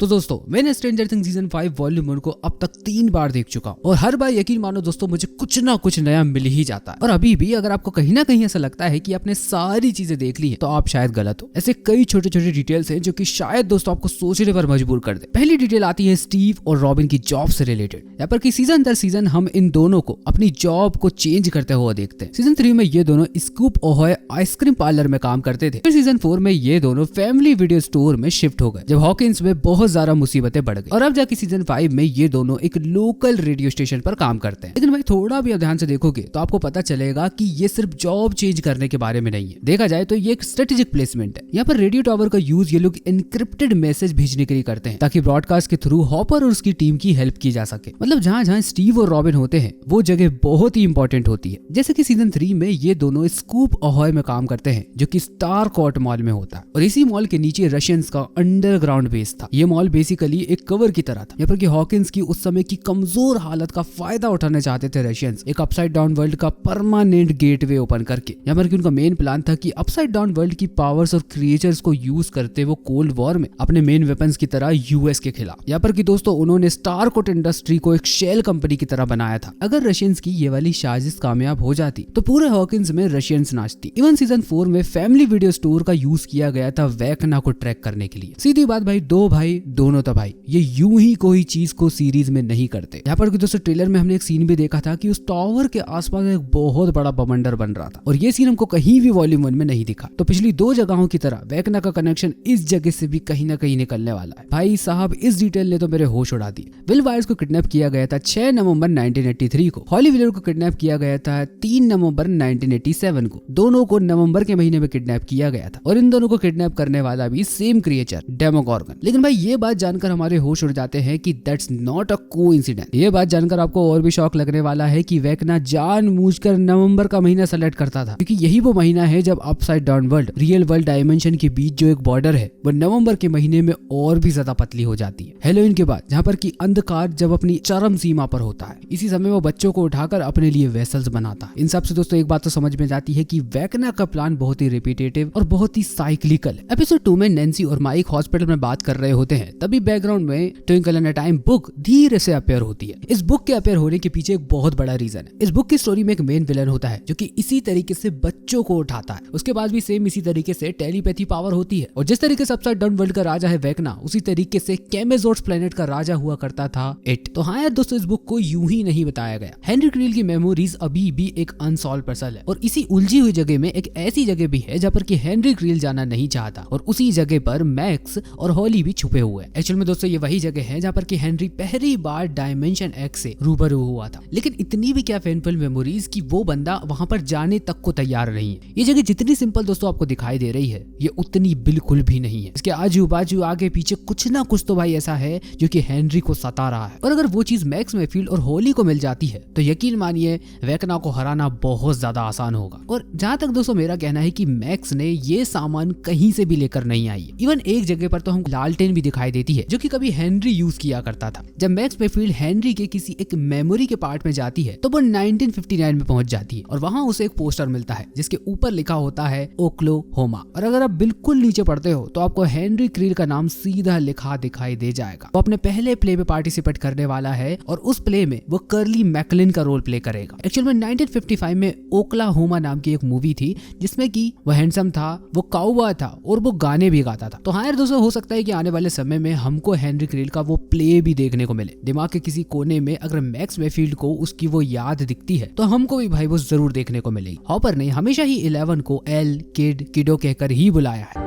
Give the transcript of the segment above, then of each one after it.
तो दोस्तों मैंने स्ट्रेंजर थिंग्स सीजन 5 वॉल्यूम 1 को अब तक 3 बार देख चुका हूँ और हर बार यकीन मानो दोस्तों मुझे कुछ ना कुछ नया मिल ही जाता है। और अभी भी अगर आपको कहीं ना कहीं ऐसा लगता है कि आपने सारी चीजें देख ली है तो आप शायद गलत हो। ऐसे कई छोटे छोटे डिटेल्स हैं जो कि शायद दोस्तों आपको सोचने पर मजबूर कर दे। पहली डिटेल आती है स्टीव और रॉबिन की जॉब से रिलेटेड। यहाँ पर कि सीजन दर सीजन हम इन दोनों को अपनी जॉब को चेंज करते हुए देखते हैं। सीजन 3 में ये दोनों स्कूप ओहोय आइसक्रीम पार्लर में काम करते थे। फिर सीजन 4 में ये दोनों फैमिली वीडियो स्टोर में शिफ्ट हो गए जब हॉकिंस में बहुत ज्यादा मुसीबतें बढ़ गई। और अब जाके सीजन 5 में ये दोनों एक लोकल रेडियो स्टेशन पर काम करते हैं। लेकिन भाई थोड़ा भी ध्यान से देखोगे तो आपको पता चलेगा कि ये सिर्फ जॉब चेंज करने के बारे में नहीं है। देखा जाए तो ये एक स्ट्रेटेजिक प्लेसमेंट है। यहाँ पर रेडियो टावर का यूज ये लोग एनक्रिप्टेड मैसेज भेजने के लिए करते हैं ताकि ब्रॉडकास्ट के थ्रू हॉपर और उसकी टीम की हेल्प की जा सके। मतलब जहाँ जहाँ स्टीव और रॉबिन होते हैं वो जगह बहुत ही इंपॉर्टेंट होती है। जैसे कि सीजन 3 में ये दोनों स्कूप ओहोय में काम करते हैं जो कि स्टार कोर्ट मॉल में होता है और इसी मॉल के नीचे रशियंस का अंडरग्राउंड बेस था। ये मॉल बेसिकली एक कवर की तरह था। यहाँ पर कि हॉकिंस की उस समय की कमजोर हालत का फायदा उठाना चाहते थे रशियंस एक अपसाइड डाउन वर्ल्ड का परमानेंट गेटवे ओपन करके। यहाँ पर कि उनका मेन प्लान था कि अपसाइड डाउन वर्ल्ड की पावर्स और क्रिएचर्स को यूज करते वो कोल्ड वॉर में अपने मेन वेपन्स की तरह यूएस के खिलाफ। यहाँ पर कि दोस्तों उन्होंने स्टार कोट इंडस्ट्री को एक शेल कंपनी की तरह बनाया था। अगर रशियंस की ये वाली साजिश कामयाब हो जाती तो पूरे हॉकिंस में रशियंस नाचती। इवन सीजन 4 में फैमिली वीडियो स्टोर का यूज किया गया था वैकना को ट्रैक करने के लिए। सीधी बात भाई, दो भाई दोनों तो भाई ये यूं ही कोई चीज को सीरीज में नहीं करते। यहाँ पर दोस्तों ट्रेलर में हमने एक सीन भी देखा था कि उस टावर के आसपास एक बहुत बड़ा बवंडर बन रहा था और ये सीन हमको कहीं भी वॉल्यूम 1 में नहीं दिखा। तो पिछली 2 जगहों की तरह वैकना का कनेक्शन इस जगह से भी कहीं ना कहीं निकलने वाला है। भाई साहब इस डिटेल ने तो मेरे होश उड़ा दिए। विल वायर्स को किडनैप किया गया था 6 नवंबर 1983 को। हॉली विलर को किडनैप किया गया था 3 नवंबर 1987 को। दोनों को नवंबर के महीने में किडनैप किया गया था और इन दोनों को किडनैप करने वाला भी सेम क्रिएचर डेमोगॉर्गन। लेकिन भाई ये बात जानकर हमारे होश उड़ जाते हैं कि दैट्स नॉट अ कोइंसिडेंस। ये बात जानकर आपको और भी शौक लगने वाला है कि वैकना जानबूझकर नवंबर का महीना सेलेक्ट करता था क्योंकि यही वो महीना है जब upside down world real world dimension के बीच जो एक बॉर्डर है वो नवंबर के महीने में और भी ज्यादा पतली हो जाती है। हेलोवीन के बाद जहाँ पर कि अंधकार जब अपनी चरम सीमा पर होता है, इसी समय वो बच्चों को उठाकर अपने लिए वेसल्स बनाता है। इन सब से दोस्तों एक बात तो समझ में जाती है कि वैकना का प्लान बहुत ही रिपीटेटिव और बहुत ही साइक्लिकल है। एपिसोड 2 में नैन्सी और माइक हॉस्पिटल में बात कर रहे होते हैं, तभी बैकग्राउंड में twinkle in a time book धीरे से अपीयर होती है। इस बुक के अपीयर होने के पीछे एक बहुत बड़ा रीजन है। इस बुक की स्टोरी में एक मेन विलन होता है जो कि इसी तरीके से बच्चों को उठाता है। उसके बाद भी सेम इसी तरीके से टेलीपैथी पावर होती है और जिस तरीके से अपसाइड डाउन वर्ल्ड का राजा है वैकना, उसी तरीके से कैमेजोर्स प्लेनेट का राजा हुआ करता था इट। तो हाँ यार दोस्तों, इस बुक को यूं ही नहीं बताया गया। हेनरी क्रील की मेमोरीज अभी भी एक अनसॉल्व पजल है और इसी उलझी हुई जगह में एक ऐसी जगह भी है जहाँ पर कि हेनरी क्रील जाना नहीं चाहता और उसी जगह पर मैक्स और हॉली भी छुपे हुए हैं। एक्चुअल में दोस्तों ये वही जगह है जहाँ पर कि हेनरी पहली बार डायमेंशन एक्स से रूबरू हुआ था। लेकिन इतनी भी क्या पेनफुल मेमोरीज कि वो बंदा वहां पर जाने तक को तैयार नहीं है। ये जगह जितनी सिंपल दोस्तों आपको दिखाई दे रही है ये उतनी बिल्कुल भी नहीं है। इसके आजू बाजू आगे पीछे कुछ ना कुछ तो भाई ऐसा है जो कि हेनरी को सता रहा है और अगर वो चीज मैक्स मैफील्ड और होली को मिल जाती है तो यकीन मानिए वैकना को हराना बहुत ज्यादा आसान होगा। और जहां तक दोस्तों मेरा कहना है कि मैक्स ने ये सामान कहीं से भी लेकर नहीं आई है। इवन एक जगह पर तो हम लालटेन भी दिखाई देती है जो कि कभी हेनरी यूज किया करता था। जब मैक्स मैफील्ड हेनरी के किसी एक मेमोरी के पार्ट में जाती है तो वो 1959 में पहुंच जाती है और वहां उसे एक पोस्टर मिलता है जिसके ऊपर लिखा होता है ओक्लाहोमा। और अगर आप बिल्कुल नीचे पढ़ते हो तो आपको हेनरी क्रील का नाम सीधा लिखा दिखाई दे जाएगा। वो अपने पहले प्ले में पार्टिसिपेट करने वाला है और उस प्ले में वो कर्ली मैकलिन का रोल प्ले करेगा। एक्चुअल में 1955 में ओक्लाहोमा नाम की एक मूवी थी जिसमें कि वो हैंडसम था, वो काउबॉय था और वो गाने भी गाता था। तो हाँ यार दोस्तों, हो सकता है कि आने वाले समय में हमको हेनरी क्रील का वो प्ले भी देखने को मिले। दिमाग के किसी कोने में अगर मैक्स मैफील्ड को उसकी वो याद दिखती है तो हमको भी भाई वो जरूर देखने को मिलेगी। हॉपर ने हमेशा ही 11 को एल किडो कहकर ही बुलाया है।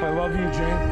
I love you, Jane.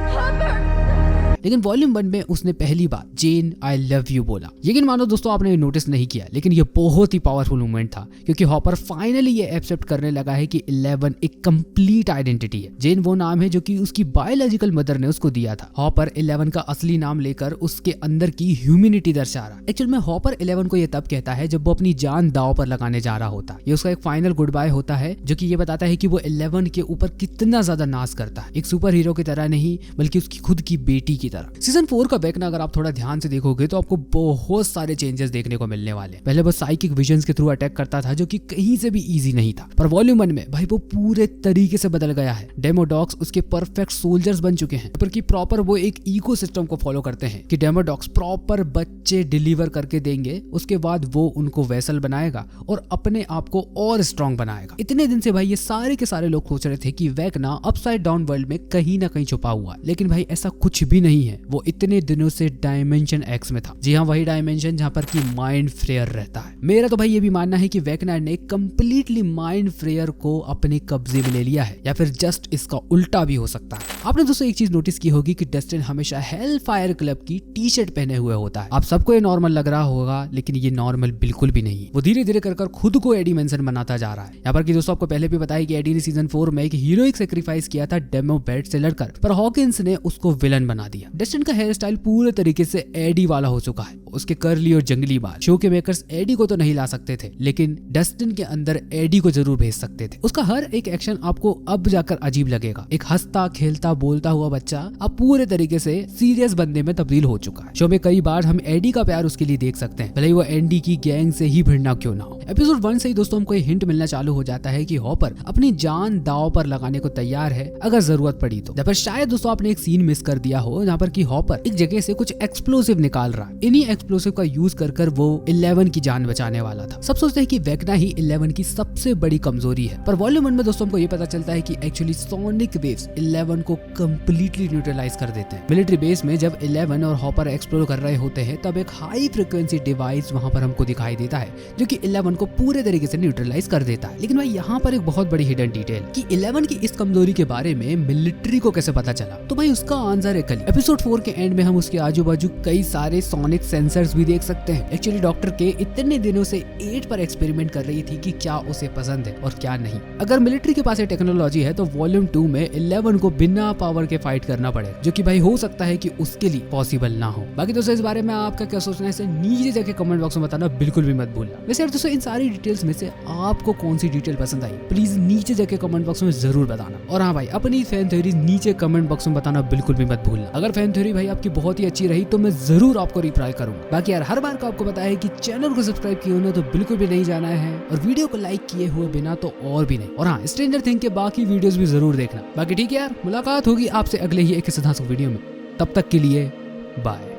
लेकिन वॉल्यूम 1 में उसने पहली बार जेन आई लव यू बोला। यकीन मानो दोस्तों आपने नोटिस नहीं किया लेकिन ये बहुत ही पावरफुल मूवमेंट था क्योंकि हॉपर फाइनली ये एक्सेप्ट करने लगा है कि 11 एक कंप्लीट आइडेंटिटी है। जेन वो नाम है जो कि उसकी बायोलॉजिकल मदर ने उसको दिया था। हॉपर 11 का असली नाम लेकर उसके अंदर की ह्यूमैनिटी दर्शा रहा। एक्चुअल में हॉपर 11 को ये तब कहता है जब वो अपनी जान दांव पर लगाने जा रहा होता है। ये उसका एक फाइनल गुड बाय होता है जो कि ये बताता है कि वो 11 के ऊपर कितना ज्यादा नाज करता है। एक सुपर हीरो की तरह नहीं बल्कि उसकी खुद की बेटी की तरह। तरह। सीजन 4 का वेक्ना अगर आप थोड़ा ध्यान से देखोगे तो आपको बहुत सारे चेंजेस देखने को मिलने वाले। पहले वो साइकिक विजन्स के थ्रू अटैक करता था जो कि कहीं से भी इजी नहीं था, पर वॉल्यूम 1 में भाई वो पूरे तरीके से बदल गया है। डेमोडॉक्स उसके परफेक्ट सोल्जर्स बन चुके हैं, पर कि प्रॉपर वो एक इको सिस्टम को फॉलो करते हैं कि डेमोडॉक्स प्रॉपर बच्चे डिलीवर करके देंगे, उसके बाद वो उनको वेसल बनाएगा और अपने आप को और स्ट्रॉन्ग बनाएगा। इतने दिन से भाई ये सारे के सारे लोग सोच रहे थे कि वेक्ना अपसाइड डाउन वर्ल्ड में कहीं ना कहीं छुपा हुआ है, लेकिन भाई ऐसा कुछ भी नहीं है। वो इतने दिनों से डायमेंशन एक्स में था। जी हाँ, वही डायमेंशन जहाँ पर कि माइंड फ्रेयर रहता है। मेरा तो भाई ये भी मानना है कि वेक्ना ने कंप्लीटली माइंड फ्रेयर को अपने कब्जे में ले लिया है, या फिर जस्ट इसका उल्टा भी हो सकता है। आपने दोस्तों एक चीज नोटिस की होगी कि डस्टिन हमेशा हेल फायर क्लब की टी शर्ट पहने हुए होता है। आप सबको ये नॉर्मल लग रहा होगा, लेकिन ये नॉर्मल बिल्कुल भी नहीं है। वो धीरे धीरे कर खुद को एडी मेंसन बनाता जा रहा है। यहाँ पर कि दोस्तों आपको पहले भी बताया कि एडी ने सीजन 4 में एक हीरोइक सेक्रीफाइस किया था डेमो बैट से लड़कर, पर हॉकिंस ने उसको विलन बना दिया। डस्टिन का हेयर स्टाइल पूरे तरीके से एडी वाला हो चुका है। उसके कर्ली और जंगली बाल। शो के मेकर्स एडी को तो नहीं ला सकते थे, लेकिन डस्टिन के अंदर एडी को जरूर भेज सकते थे। उसका हर एक एक्शन आपको अब जाकर अजीब लगेगा। एक हंसता खेलता बोलता हुआ बच्चा अब पूरे तरीके से सीरियस बंदे में तब्दील हो चुका है। शो में कई बार हम एडी का प्यार उसके लिए देख सकते हैं, भले ही वो एंडी की गैंग से ही भिड़ना क्यों ना हो। एपिसोड 1 से ही दोस्तों हमको हिंट मिलना चालू हो जाता है कि हॉपर अपनी जान दांव पर लगाने को तैयार है अगर जरूरत पड़ी तो। पर शायद दोस्तों आपने एक सीन मिस कर दिया हो जहाँ पर कि हॉपर एक जगह से कुछ एक्सप्लोसिव निकाल रहा है। इन्हीं एक्सप्लोसिव का यूज कर वो 11 की जान बचाने वाला था। सब सोचते हैं कि वेक्ना ही 11 की सबसे बड़ी कमजोरी है, पर वॉल्यूम 1 में दोस्तों हमको ये पता चलता है कि एक्चुअली सोनिक वेव्स 11 को कंप्लीटली न्यूट्रलाइज कर देते हैं। मिलिट्री बेस में जब 11 और हॉपर एक्सप्लोर कर रहे होते हैं तब एक हाई फ्रिक्वेंसी डिवाइस वहां पर हमको दिखाई देता है जो कि 11 को पूरे तरीके से न्यूट्रलाइज कर देता है। लेकिन भाई यहाँ पर एक बहुत बड़ी हिडन डिटेल कि 11 की इस कमजोरी के बारे में मिलिट्री को कैसे पता चला, तो भाई उसका आंसर है कल। एपिसोड 4 के एंड में हम उसके आजू बाजू कई सारे सोनिक सेंसर्स भी देख सकते हैं। एक्चुअली डॉक्टर के इतने दिनों से 8 पर एक्सपेरिमेंट कर रही थी कि क्या उसे पसंद है और क्या नहीं। अगर मिलिट्री के पास ये टेक्नोलॉजी है तो वॉल्यूम 2 में 11 को बिना पावर के फाइट करना पड़ेगा, जो कि भाई हो सकता है कि उसके लिए पॉसिबल ना हो। बाकी दोस्तों इस बारे में आपका क्या सोचना है इसे नीचे जाके कमेंट बॉक्स में बताना बिल्कुल भी मत भूलना। वैसे यार दोस्तों इन सारी डिटेल्स में से आपको कौन सी डिटेल पसंद आई प्लीज नीचे जाके कमेंट बॉक्स में जरूर बताना। और हाँ भाई अपनी फैन थ्योरी नीचे कमेंट बॉक्स में बताना बिल्कुल भी मत भूलना। अगर फैन थ्योरी भाई आपकी बहुत ही अच्छी रही तो मैं जरूर आपको रिप्लाई करूंगा। बाकी यार हर बार को आपको बताया कि चैनल को सब्सक्राइब किए होना तो बिल्कुल भी नहीं जाना है, और वीडियो को लाइक किए हुए बिना तो और भी नहीं। और हाँ स्ट्रेंजर थिंग्स के बाकी वीडियोस भी जरूर देखना। बाकी ठीक है यार, मुलाकात होगी आपसे अगले ही एक सिद्धांत वीडियो में। तब तक के लिए बाय।